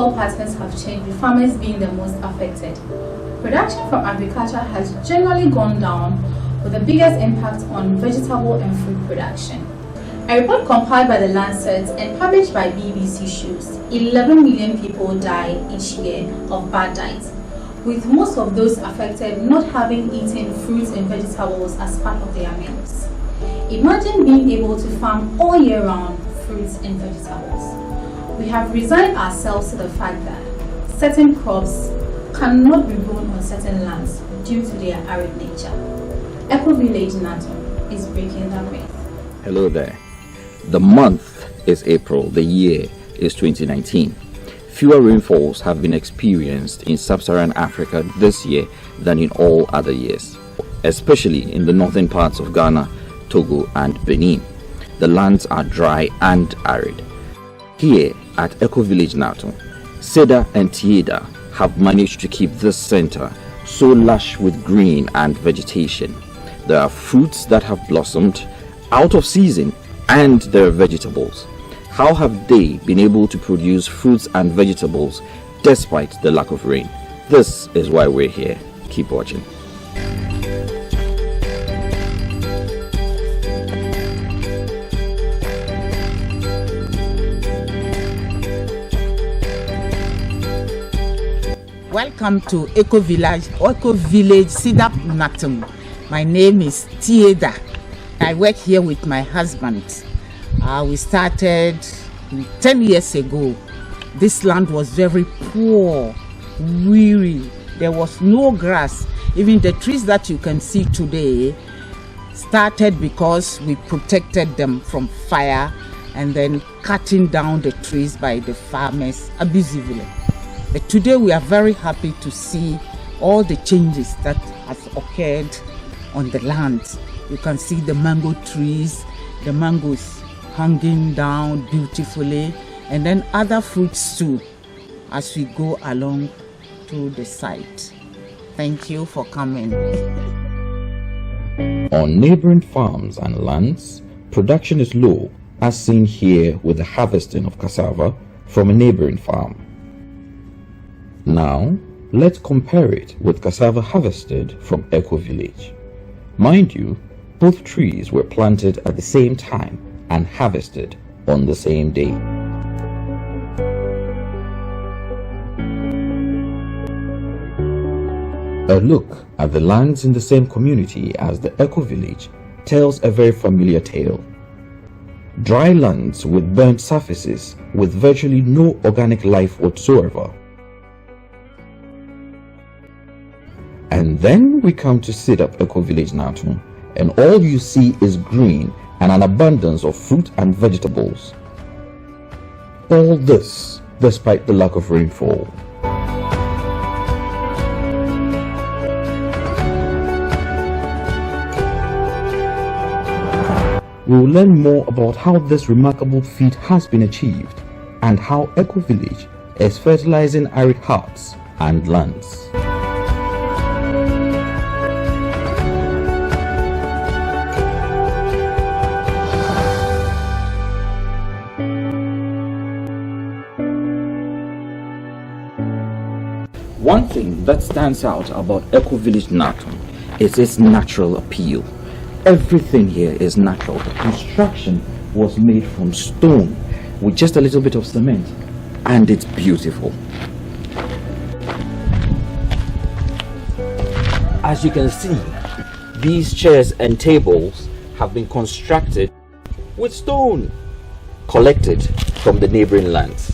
rainfall patterns have changed, with farmers being the most affected. Production from agriculture has generally gone down, with the biggest impact on vegetable and fruit production. A report compiled by the Lancet and published by BBC shows 11 million people die each year of bad diet, with most of those affected not having eaten fruits and vegetables as part of their meals. Imagine being able to farm all year round fruits and vegetables. We have resigned ourselves to the fact that certain crops cannot be grown on certain lands due to their arid nature. Ecovillage Natoun is breaking that myth. Hello there. The month is April, the year is 2019. Fewer rainfalls have been experienced in sub-Saharan Africa this year than in all other years, especially in the northern parts of Ghana, Togo and Benin. The lands are dry and arid. Here at Ecovillage Natoun, Seda and Tiyeda have managed to keep this center so lush with green and vegetation. There are fruits that have blossomed out of season, and there are vegetables. How have they been able to produce fruits and vegetables despite the lack of rain? This is why we're here. Keep watching. Welcome to Ecovillage Seda and Tiyeda. My name is Tiyeda. I work here with my husband. We started 10 years ago. This land was very poor, weary. There was no grass. Even the trees that you can see today started because we protected them from fire and then cutting down the trees by the farmers abusively. But today we are very happy to see all the changes that have occurred on the land. You can see the mango trees, the mangoes hanging down beautifully, and then other fruits too as we go along to the site. Thank you for coming. On neighboring farms and lands, production is low, as seen here with the harvesting of cassava from a neighboring farm. Now, let's compare it with cassava harvested from Ecovillage. Mind you, both trees were planted at the same time and harvested on the same day. A look at the lands in the same community as the Ecovillage tells a very familiar tale. Dry lands with burnt surfaces with virtually no organic life whatsoever. And then we come to set up Ecovillage Natoun, and all you see is green and an abundance of fruit and vegetables. All this despite the lack of rainfall. We will learn more about how this remarkable feat has been achieved and how Ecovillage is fertilizing arid hearts and lands. One thing that stands out about Ecovillage Natoun is its natural appeal. Everything here is natural. The construction was made from stone with just a little bit of cement, and it's beautiful. As you can see, these chairs and tables have been constructed with stone collected from the neighboring lands.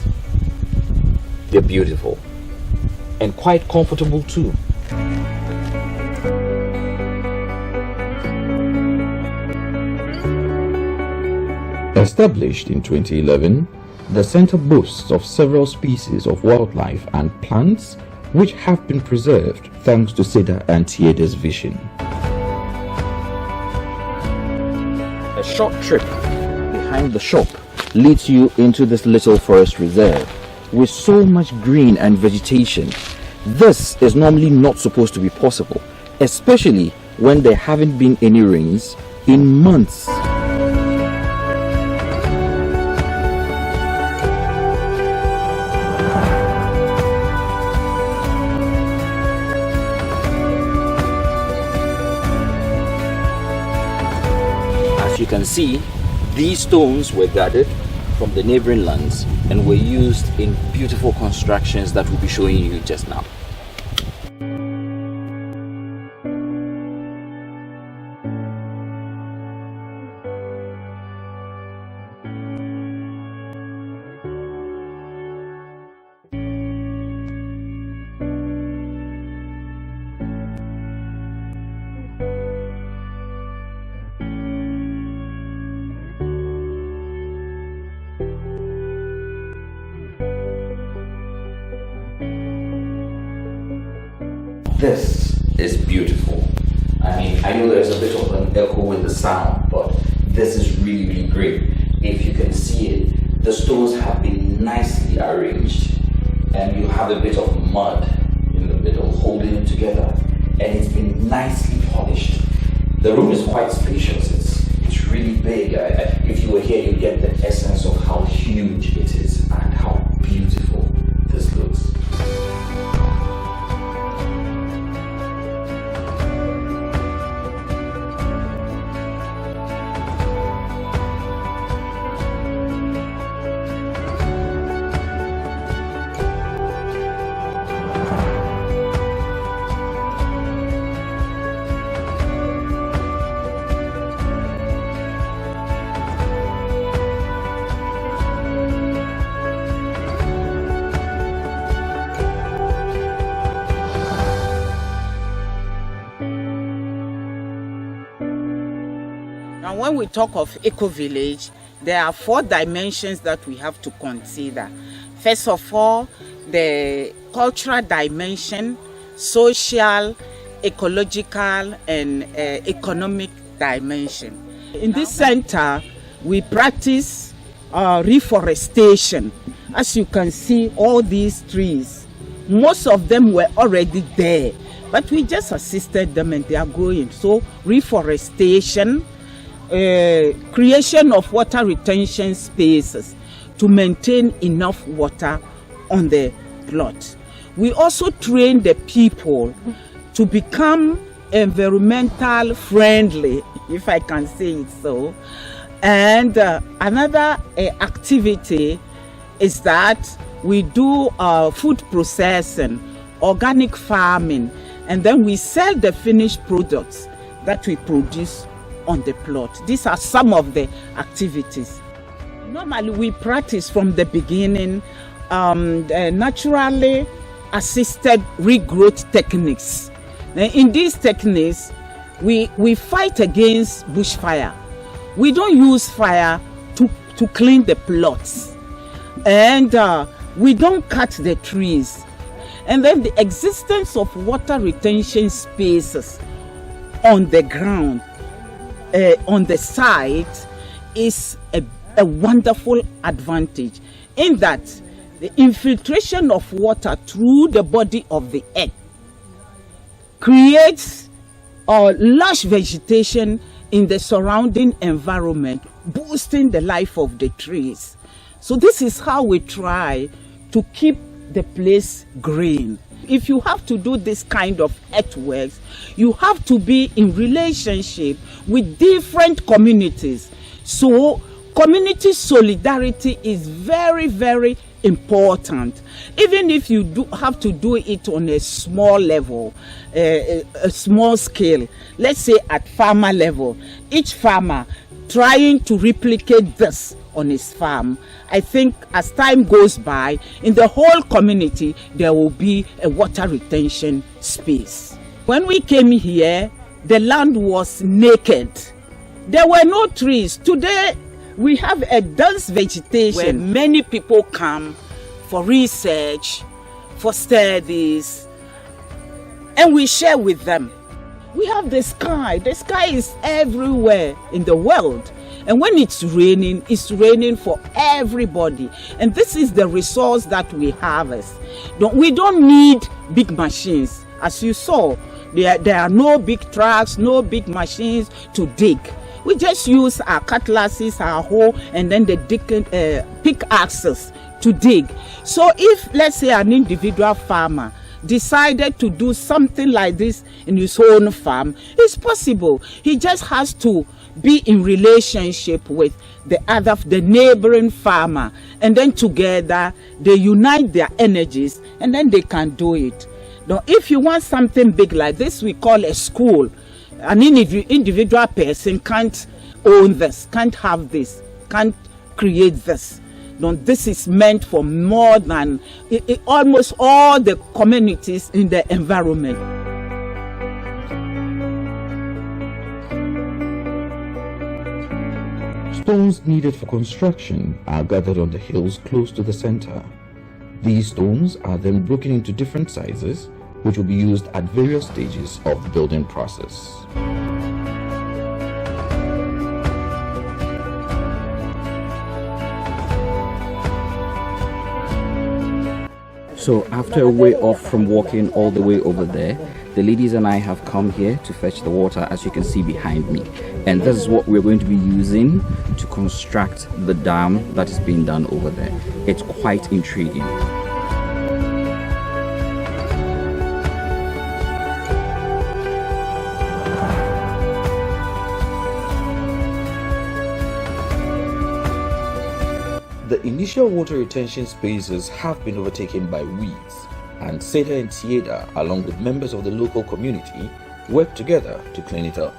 They're beautiful and quite comfortable too. Established in 2011, the center boasts of several species of wildlife and plants which have been preserved thanks to Seda and Tiyeda's vision. A short trip behind the shop leads you into this little forest reserve with so much green and vegetation. This is normally not supposed to be possible, especially when there haven't been any rains in months. you can see, these stones were gathered from the neighboring lands and were used in beautiful constructions that we'll be showing you just now. This is beautiful. I mean, I know there's a bit of an echo in the sound, but this is really, really great. If you can see it, the stones have been nicely arranged, and you have a bit of mud in the middle holding it together, and it's been nicely polished. The room is quite spacious. It's really big. If you were here, you'd get the essence of how huge it is and how beautiful this looks. And when we talk of eco-village, there are 4 dimensions that we have to consider. First of all, the cultural dimension, social, ecological, and economic dimension. In this center, we practice reforestation. As you can see, all these trees, most of them were already there, but we just assisted them and they are growing. So reforestation, creation of water retention spaces to maintain enough water on the plot. We also train the people to become environmental friendly, if I can say it so. And another activity is that we do food processing, organic farming, and then we sell the finished products that we produce on the plot. These are some of the activities. Normally we practice from the beginning naturally assisted regrowth techniques. In these techniques, we fight against bushfire. We don't use fire to clean the plots, and we don't cut the trees. And then the existence of water retention spaces on the ground, on the site, is a wonderful advantage, in that the infiltration of water through the body of the earth creates lush vegetation in the surrounding environment, boosting the life of the trees. So this is how we try to keep the place green. If you have to do this kind of earthworks, you have to be in relationship with different communities. So community solidarity is very, very important. Even if you have to do it on a small level, a small scale, let's say at farmer level, each farmer trying to replicate this on his farm. I think as time goes by, in the whole community, there will be a water retention space. When we came here, the land was naked. There were no trees. Today, we have a dense vegetation where many people come for research, for studies, and we share with them. We have the sky. The sky is everywhere in the world. And when it's raining for everybody. And this is the resource that we harvest. We don't need big machines. As you saw, there are no big trucks, no big machines to dig. We just use our cutlasses, our hoe, and then the pickaxes to dig. So if, let's say, an individual farmer decided to do something like this in his own farm, it's possible. He just has to be in relationship with the neighboring farmer, and then together they unite their energies, and then they can do it. Now, if you want something big like this, we call a school. An individual person can't own this, can't have this, can't create this. Now, this is meant for more than almost all the communities in the environment. Stones needed for construction are gathered on the hills close to the center. These stones are then broken into different sizes, which will be used at various stages of the building process. So after a way off from walking all the way over there, the ladies and I have come here to fetch the water, as you can see behind me. And this is what we're going to be using to construct the dam that is being done over there. It's quite intriguing. The initial water retention spaces have been overtaken by weeds, and Seda and Tiyeda, along with members of the local community, worked together to clean it up.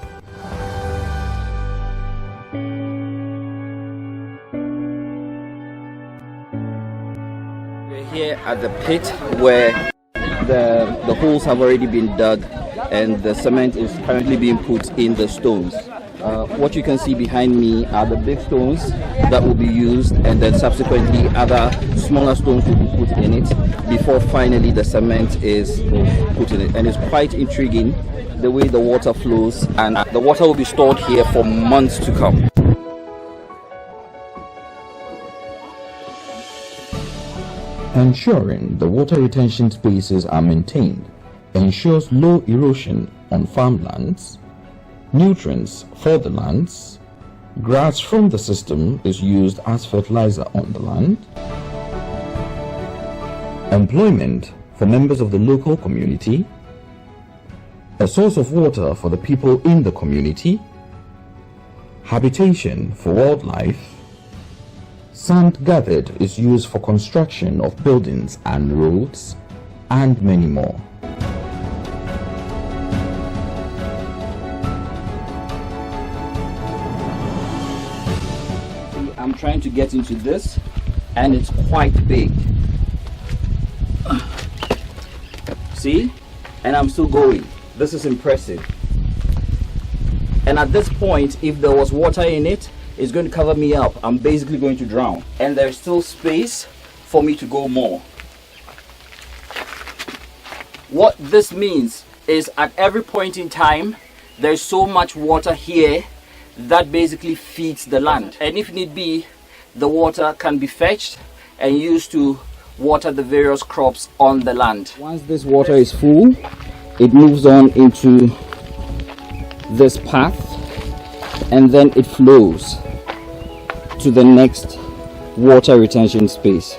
We're here at the pit where the holes have already been dug and the cement is currently being put in the stones. What you can see behind me are the big stones that will be used, and then subsequently other smaller stones will be put in it before finally the cement is put in it. And it's quite intriguing the way the water flows, and the water will be stored here for months to come. Ensuring the water retention spaces are maintained ensures low erosion on farmlands, nutrients for the lands, grass from the system is used as fertilizer on the land, employment for members of the local community, a source of water for the people in the community, habitation for wildlife, sand gathered is used for construction of buildings and roads, and many more. I'm trying to get into this, and it's quite big. See? And I'm still going. This is impressive. And at this point, if there was water in it, it's going to cover me up. I'm basically going to drown. And there's still space for me to go more. What this means is at every point in time, there's so much water here that basically feeds the land, and if need be, the water can be fetched and used to water the various crops on the land. Once this water is full, it moves on into this path, and then it flows to the next water retention space.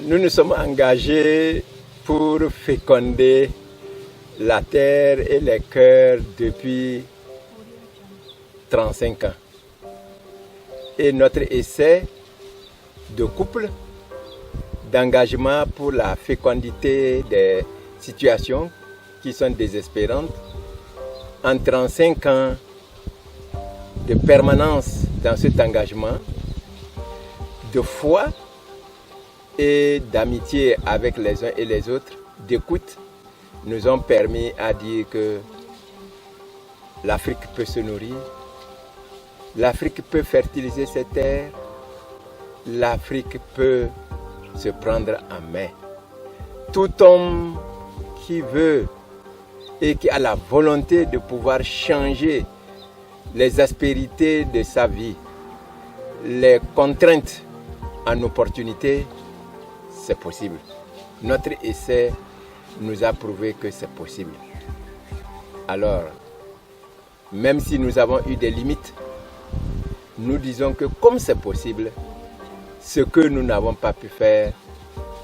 Nous nous sommes engagés pour féconder la terre et les cœurs depuis 35 ans. Et notre essai de couple, d'engagement pour la fécondité des situations qui sont désespérantes, en 35 ans de permanence dans cet engagement, de foi et d'amitié avec les uns et les autres, d'écoute, nous ont permis à dire que l'Afrique peut se nourrir, l'Afrique peut fertiliser ses terres, l'Afrique peut se prendre en main. Tout homme qui veut et qui a la volonté de pouvoir changer les aspérités de sa vie, les contraintes en opportunité, c'est possible. Notre essai nous a prouvé que c'est possible. Alors, même si nous avons eu des limites, nous disons que comme c'est possible, ce que nous n'avons pas pu faire,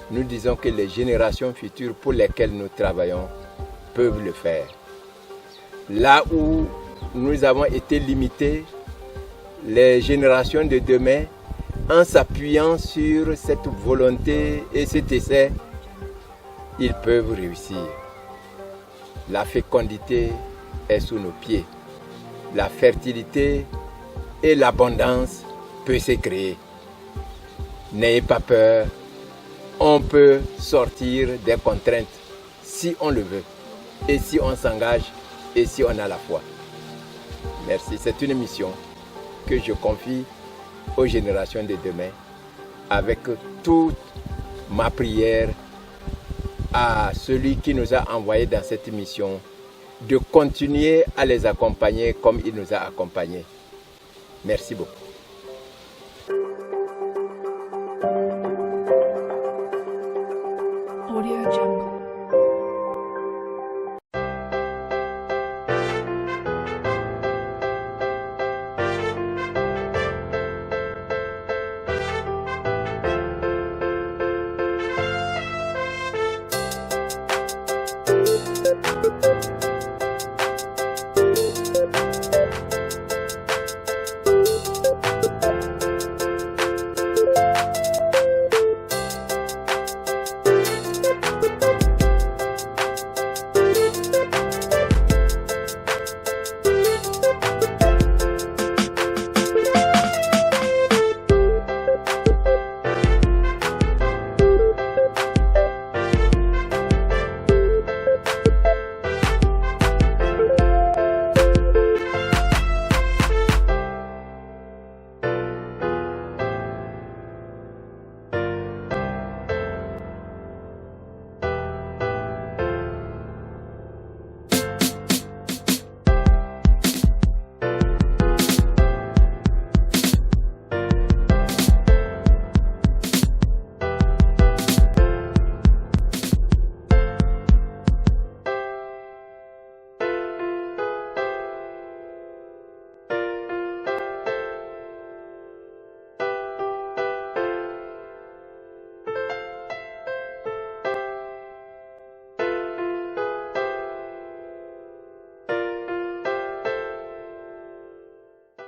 nous disons que les générations futures pour lesquelles nous travaillons peuvent le faire. Là où nous avons été limités, les générations de demain, en s'appuyant sur cette volonté et cet essai, ils peuvent réussir. La fécondité est sous nos pieds. La fertilité et l'abondance peuvent se créer. N'ayez pas peur, on peut sortir des contraintes si on le veut et si on s'engage et si on a la foi. Merci, c'est une mission que je confie aux générations de demain avec toute ma prière à celui qui nous a envoyés dans cette mission de continuer à les accompagner comme il nous a accompagnés. Merci beaucoup.